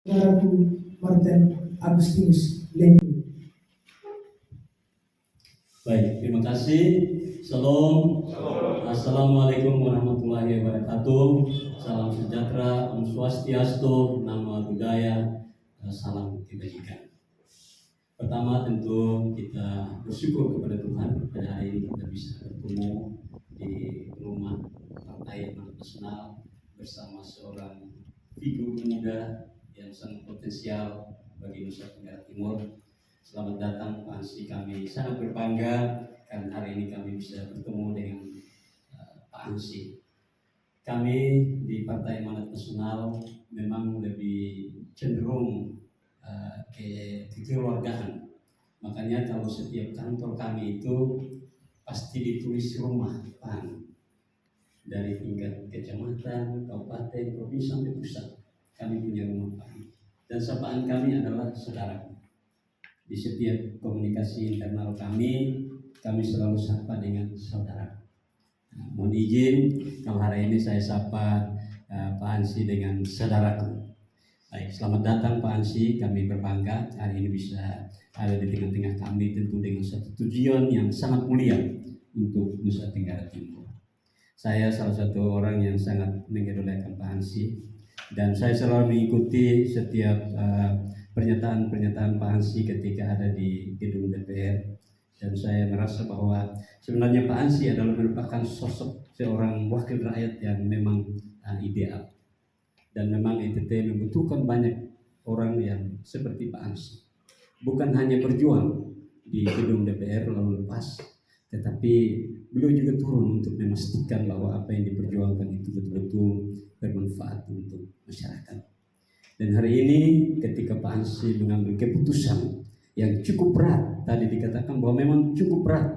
Ratu Martin Agustinus Lembu. Baik, terima kasih. Shalom. Assalamualaikum warahmatullahi wabarakatuh. Salam sejahtera, Om Swastiastu, Namo Buddhaya, salam kebajikan. Pertama tentu kita bersyukur kepada Tuhan pada hari ini kita bisa bertemu di rumah Partai Amanat Nasional bersama seorang figur muda yang sangat potensial bagi Nusa Tenggara Timur. Selamat datang Pak Ansy, kami sangat berbangga karena hari ini kami bisa bertemu dengan Pak Ansy. Kami di Partai Amanat Nasional memang lebih cenderung ke kekeluargaan. Makanya kalau setiap kantor kami itu pasti ditulis rumah PAN dari tingkat kecamatan, kabupaten, provinsi sampai pusat. Kami punya rumah PAN dan sapaan kami adalah saudara. Di setiap komunikasi internal kami selalu sapa dengan saudara. Mohon izin kalau hari ini saya sapa Pak Ansy dengan saudaraku. Baik, selamat datang Pak Ansy. Kami berbangga hari ini bisa ada di tengah-tengah kami, tentu dengan satu tujuan yang sangat mulia untuk Nusa Tenggara Timur. Saya salah satu orang yang sangat mengidolakan Pak Ansy dan saya selalu mengikuti setiap pernyataan-pernyataan Pak Ansy ketika ada di gedung DPR, dan saya merasa bahwa sebenarnya Pak Ansy adalah merupakan sosok seorang wakil rakyat yang memang ideal. Dan memang NTT membutuhkan banyak orang yang seperti Pak Ansy. Bukan hanya berjuang di gedung DPR lalu lepas, tetapi beliau juga turun untuk memastikan bahwa apa yang diperjuangkan itu betul-betul bermanfaat untuk masyarakat. Dan hari ini ketika Pak Ansy mengambil keputusan yang cukup berat, tadi dikatakan bahwa memang cukup berat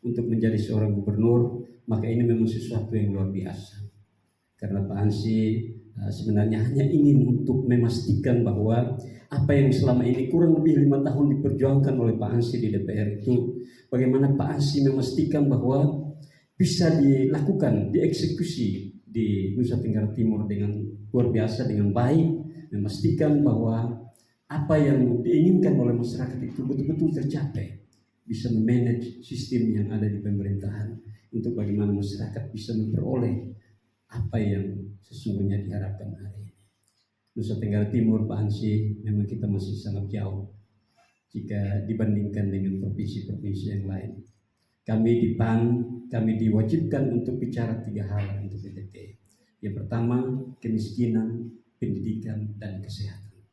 untuk menjadi seorang gubernur, maka ini memang sesuatu yang luar biasa. Karena Pak Ansy sebenarnya hanya ingin untuk memastikan bahwa apa yang selama ini kurang lebih 5 tahun diperjuangkan oleh Pak Ansy di DPR itu, bagaimana Pak Ansy memastikan bahwa bisa dilakukan, dieksekusi di Nusa Tenggara Timur dengan luar biasa, dengan baik, memastikan bahwa apa yang diinginkan oleh masyarakat itu betul-betul tercapai, bisa memanage sistem yang ada di pemerintahan untuk bagaimana masyarakat bisa memperoleh apa yang sesungguhnya diharapkan hari ini. Nusa Tenggara Timur, Pak Ansy, memang kita masih sangat jauh jika dibandingkan dengan provinsi-provinsi yang lain. Kami di PAN, kami diwajibkan untuk bicara 3 hal untuk NTT. Yang pertama, kemiskinan, pendidikan, dan kesehatan.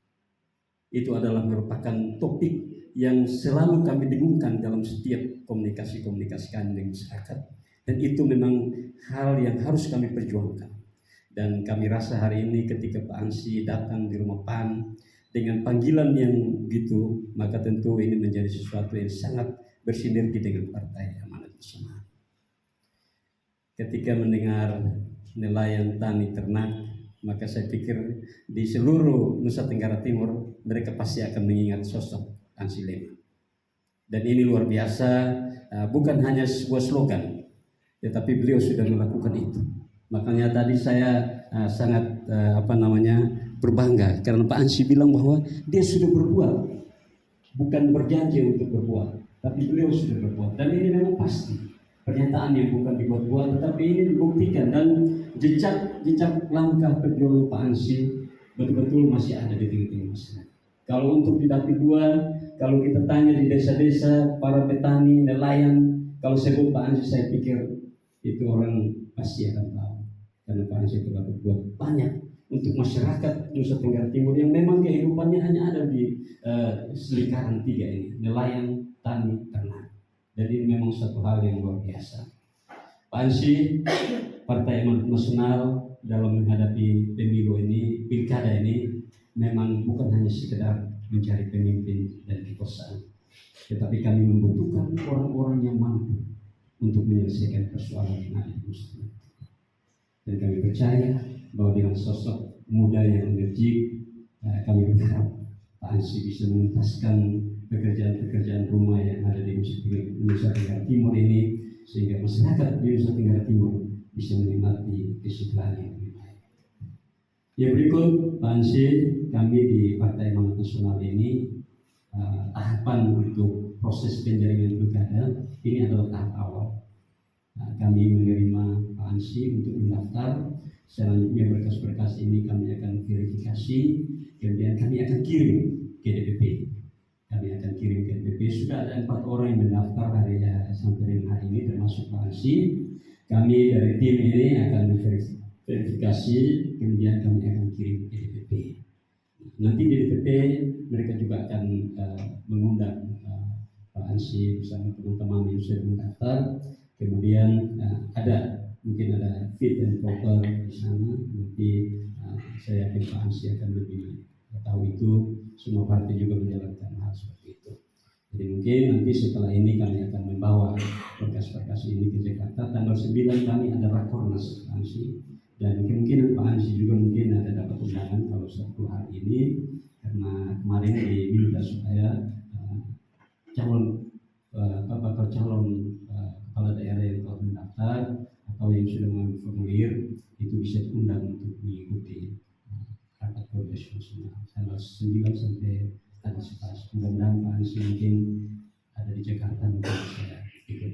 Itu adalah merupakan topik yang selalu kami dengungkan dalam setiap komunikasi-komunikasi kami dengan masyarakat. Dan itu memang hal yang harus kami perjuangkan. Dan kami rasa hari ini ketika Pak Ansy datang di rumah PAN dengan panggilan yang begitu, maka tentu ini menjadi sesuatu yang sangat bersinergi dengan Partai Amanat Nasional. Ketika mendengar nelayan tani ternak, maka saya pikir di seluruh Nusa Tenggara Timur mereka pasti akan mengingat sosok Ansy Lema. Dan ini luar biasa, bukan hanya sebuah slogan, tetapi beliau sudah melakukan itu. Makanya tadi saya sangat berbangga karena Pak Ansy bilang bahwa dia sudah berbuat, bukan berjanji untuk berbuat, tapi beliau sudah berbuat. Dan ini memang pasti pernyataan yang bukan dibuat-buat, tetapi ini dibuktikan, dan jejak langkah perjuangan Pak Ansy betul-betul masih ada di tengah-tengah masyarakat. Kalau untuk di Dapil 2, kalau kita tanya di desa-desa para petani, nelayan, kalau sebut Pak Ansy, saya pikir itu orang pasti akan tahu. Karena Pak Ansy telah berbuat banyak untuk masyarakat Nusa Tenggara Timur yang memang kehidupannya hanya ada di selikaran 3 ini, nelayan, tani, ternak. Dan ini memang satu hal yang luar biasa. Pak Ansy, Partai Amanat Nasional dalam menghadapi pemilu ini, pilkada ini, memang bukan hanya sekedar mencari pemimpin dan kekuasaan, tetapi kami membutuhkan orang-orang yang mampu untuk menyelesaikan persoalan yang ada di Nusa Tenggara. Dan kami percaya bahwa dengan sosok muda yang energik, kami berharap Pak Ansy bisa menuntaskan pekerjaan-pekerjaan rumah yang ada di Nusa Tenggara Timur ini, sehingga masyarakat di Nusa Tenggara Timur bisa menikmati kesejahteraan yang lebih baik. Yang berikut, Pak Ansi, kami di Partai Amanat Nasional ini tahapan untuk proses penjaringan pilkada ini adalah tahap awal. Kami menerima Pak Ansi untuk mendaftar. Selanjutnya berkas-berkas ini kami akan verifikasi, kemudian kami akan kirim ke DPP. Sudah ada 4 orang yang mendaftar sampai dengan hari ini, termasuk Pak Ansi. Kami dari tim ini akan verifikasi, kemudian kami akan kirim ke DPP. Nanti di DPP mereka juga akan mengundang Pak Ansi bersama teman-teman yang sudah mendaftar. Kemudian mungkin ada fit and proper di sana. Nanti saya yakin Pak Ansi akan lebih tahu itu. Semua partai juga menjalankan hal seperti itu. Jadi mungkin nanti setelah ini kami akan membawa berkas-berkas ini ke Jakarta. Tanggal 9 kami ada rakornas Pak Ansi. Dan kemungkinan Pak Ansi juga mungkin ada dapat undangan kalau satu hari ini, karena kemarin diminta supaya bakal calon kepala daerah yang telah mendaftar atau yang sudah mengambil formulir itu bisa diundang untuk mengikuti rapat progres nasional tanggal 9 sampai tanggal 11. Mudah-mudahan Pak Ansi mungkin ada di Jakarta untuk saya ikut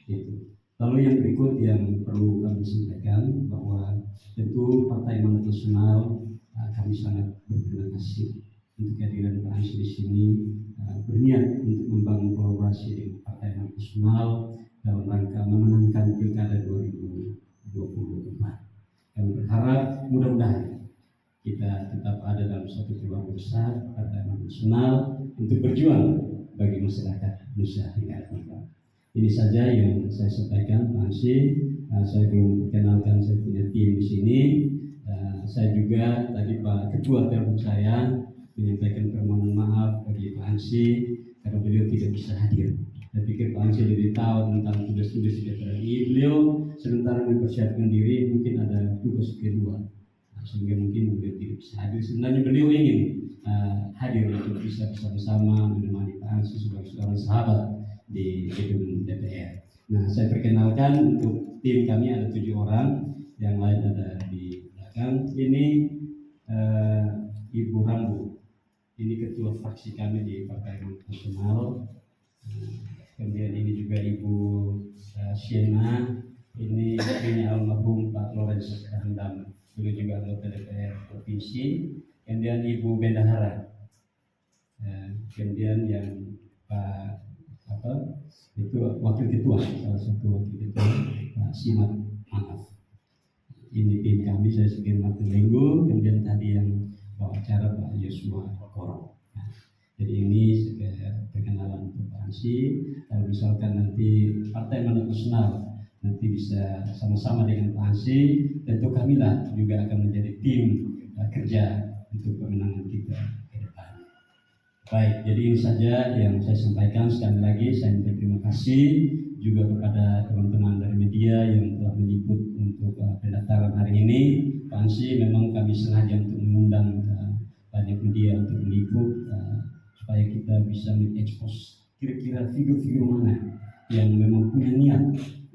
itu. Lalu yang berikut yang perlu kami sampaikan bahwa tentu Partai Amanat Nasional kami sangat berterima kasih untuk kehadiran Pak Ansi di sini, berniat untuk membangun kolaborasi dengan Partai Amanat Nasional dalam rangka memenangkan Pilkada 2024. Kami berharap mudah-mudahan kita tetap ada dalam satu keluarga besar Partai Amanat Nasional untuk berjuang bagi masyarakat Nusa Tenggara Timur. Ini saja yang saya sampaikan, Pak Ansi. Saya belum perkenalkan saya punya tim di sini. Saya juga tadi Pak Ketua telepon saya menyampaikan permohonan maaf bagi Pak Ansi karena beliau tidak bisa hadir. Saya pikir Pak Ansi lebih tahu tentang tugas-tugas di DPR RI. Beliau sementara mempersiapkan diri, mungkin ada tugas kedua, sehingga mungkin beliau tidak bisa hadir. Sebenarnya beliau ingin hadir untuk bisa bersama-sama menemani Pak Ansi sebagai seorang sahabat di gedung DPR. Nah, saya perkenalkan untuk tim kami ada 7 orang, yang lain ada di belakang. Ini Ibu Rambu, ini ketua fraksi kami di Partai Amanat Nasional. Kemudian ini juga Ibu Siena, ini istrinya almarhum Pak Lawrence Handam, beliau juga anggota DPR Provinsi. Kemudian Ibu Bendahara, kemudian yang Pak itu wakil ketua, salah satu wakil ketua Pak Simat Maaf. Ini tim kami, saya sebagai Martin Lenggo, kemudian tadi yang bawa acara Pak Yosua Korong. Jadi ini perkenalan untuk Pak Ansi. Kalau misalkan nanti Partai Amanat Nasional nanti bisa sama-sama dengan Pak Ansi, tentu kamilah juga akan menjadi tim kerja untuk kemenangan kita ke depan. Baik, jadi ini saja yang saya sampaikan. Sekali lagi saya minta terima kasih juga kepada teman-teman dari media yang telah meliput untuk pendaftaran hari ini. Pak Ansi, memang kami sengaja untuk mengundang banyak media untuk meliput supaya kita bisa mengekspos kira-kira figur-figur mana yang memang punya niat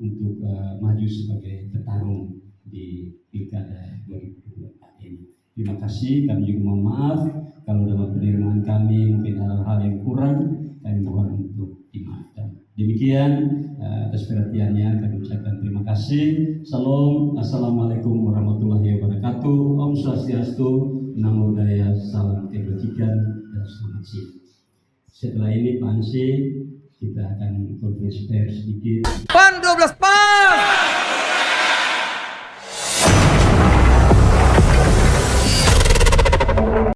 untuk maju sebagai petarung di Pilkada 2024 ini. Terima kasih, kami juga mohon maaf kalau dalam penerimaan kami mungkin hal-hal yang kurang, kami mohon untuk dimaafkan. Demikian atas perhatiannya kami ucapkan terima kasih. Salam, assalamualaikum warahmatullahi wabarakatuh. Om Swastiastu, Namo Buddhaya, salam kebajikan dan selamat siang. Setelah ini Pak Ansi, kita akan konferensi pers sedikit. PAN 12